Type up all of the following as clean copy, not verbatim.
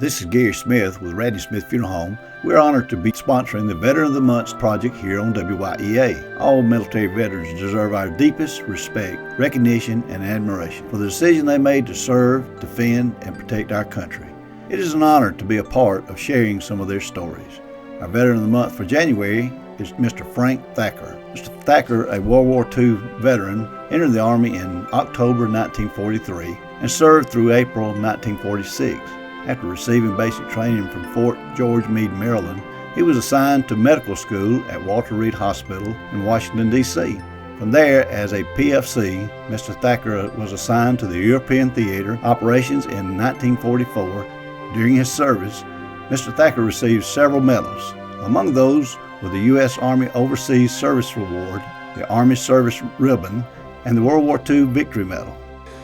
This is Gary Smith with Radney Smith Funeral Home. We're honored to be sponsoring the Veteran of the Month project here on WYEA. All military veterans deserve our deepest respect, recognition, and admiration for the decision they made to serve, defend, and protect our country. It is an honor to be a part of sharing some of their stories. Our Veteran of the Month for January is Mr. Frank Thacker. Mr. Thacker, a World War II veteran, entered the Army in October 1943 and served through April 1946. After receiving basic training from Fort George Meade, Maryland, he was assigned to medical school at Walter Reed Hospital in Washington, D.C. From there, as a PFC, Mr. Thacker was assigned to the European Theater operations in 1944. During his service, Mr. Thacker received several medals. Among those were the U.S. Army Overseas Service Reward, the Army Service Ribbon, and the World War II Victory Medal.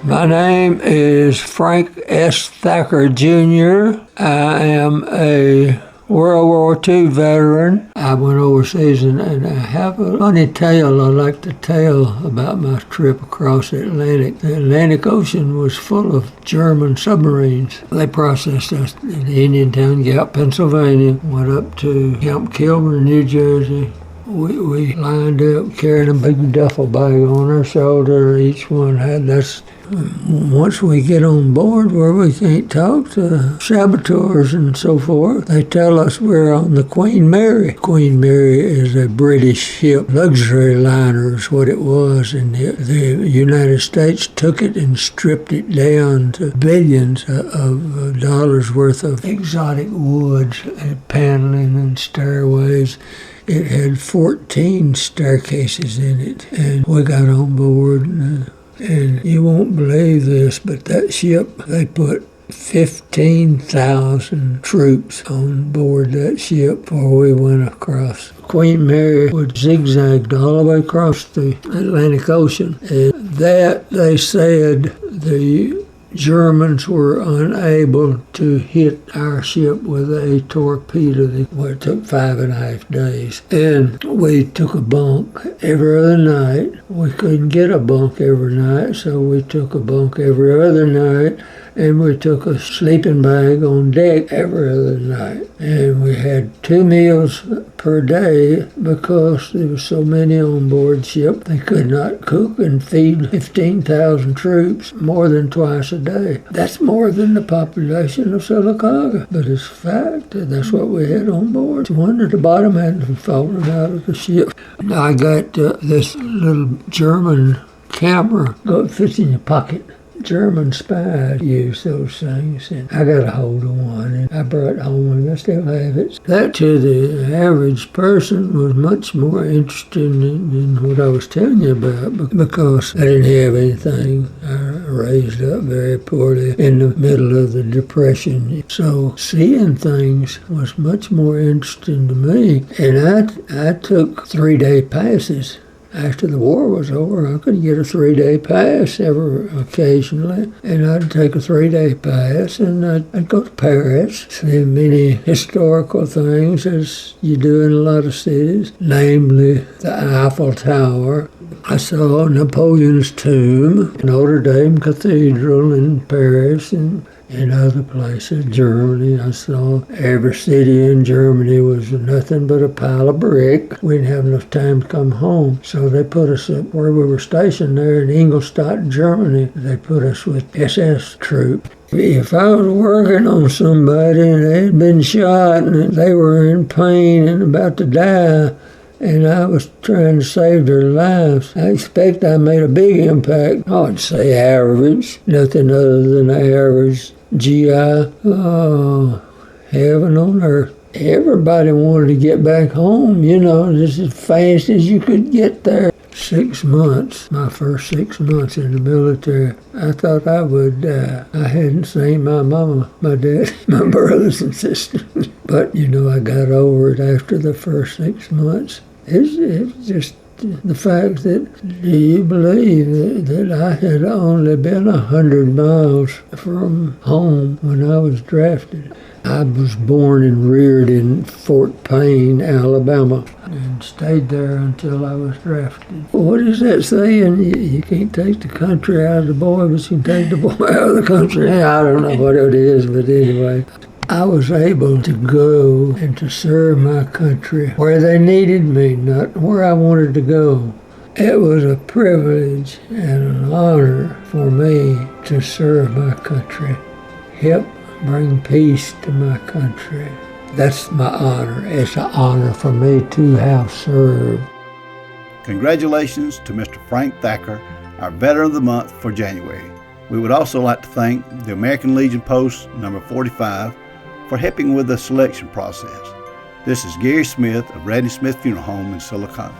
My name is Frank S. Thacker, Jr. I am a World War II veteran. I went overseas and I have a funny tale I like to tell about my trip across the Atlantic. The Atlantic Ocean was full of German submarines. They processed us in the Indiantown Gap, Pennsylvania, went up to Camp Kilburn, New Jersey. We lined up carrying a big duffel bag on our shoulder. Each one had this. Once we get on board where we can't talk to saboteurs and so forth, they tell us we're on the Queen Mary. Queen Mary is a British ship, luxury liner is what it was, and the United States took it and stripped it down to billions of dollars worth of exotic woods and paneling and stairways. It had 14 staircases in it, and we got on board, and you won't believe this, but that ship, they put 15,000 troops on board that ship before we went across. Queen Mary was zigzagged all the way across the Atlantic Ocean, and that, they said, the Germans were unable to hit our ship with a torpedo. It took 5.5 days. And we took a bunk every other night. We couldn't get a bunk every night, so we took a bunk every other night. And we took a sleeping bag on deck every other night. And we had 2 meals per day because there were so many on board ship. They could not cook and feed 15,000 troops more than twice a day. That's more than the population of Sylacauga. But it's a fact. That's what we had on board. It's a wonder the bottom hadn't fallen out of the ship. I got this little German camera that fits in your pocket. German spies use those things, and I got a hold of one, and I brought it home, and I still have it. That, to the average person, was much more interesting than what I was telling you about, because I didn't have anything. I raised up very poorly in the middle of the Depression, so seeing things was much more interesting to me, and I took 3-day passes. After the war was over, I could get a 3-day pass occasionally, and I'd take a 3-day pass, and I'd go to Paris, see many historical things as you do in a lot of cities, namely the Eiffel Tower. I saw Napoleon's tomb, Notre Dame Cathedral in Paris, and in other places, Germany. I saw every city in Germany was nothing but a pile of brick. We didn't have enough time to come home. So they put us up where we were stationed there in Ingolstadt, Germany. They put us with SS troops. If I was working on somebody and they had been shot and they were in pain and about to die, and I was trying to save their lives, I expect I made a big impact. I would say average, nothing other than average. GI, oh, heaven on earth. Everybody wanted to get back home, just as fast as you could get there. 6 months, my first 6 months in the military, I thought I would die. I hadn't seen my mama, my dad, my brothers and sisters. But, I got over it after the first 6 months. It's just the fact that, do you believe that I had only been 100 miles from home when I was drafted? I was born and reared in Fort Payne, Alabama, and stayed there until I was drafted. What is that saying? You can't take the country out of the boy, but you can take the boy out of the country. I don't know what it is, but anyway. I was able to go and to serve my country where they needed me, not where I wanted to go. It was a privilege and an honor for me to serve my country, help bring peace to my country. That's my honor. It's an honor for me to have served. Congratulations to Mr. Frank Thacker, our Veteran of the Month for January. We would also like to thank the American Legion Post number 45 for helping with the selection process. This is Gary Smith of Radney Smith Funeral Home in Silicon.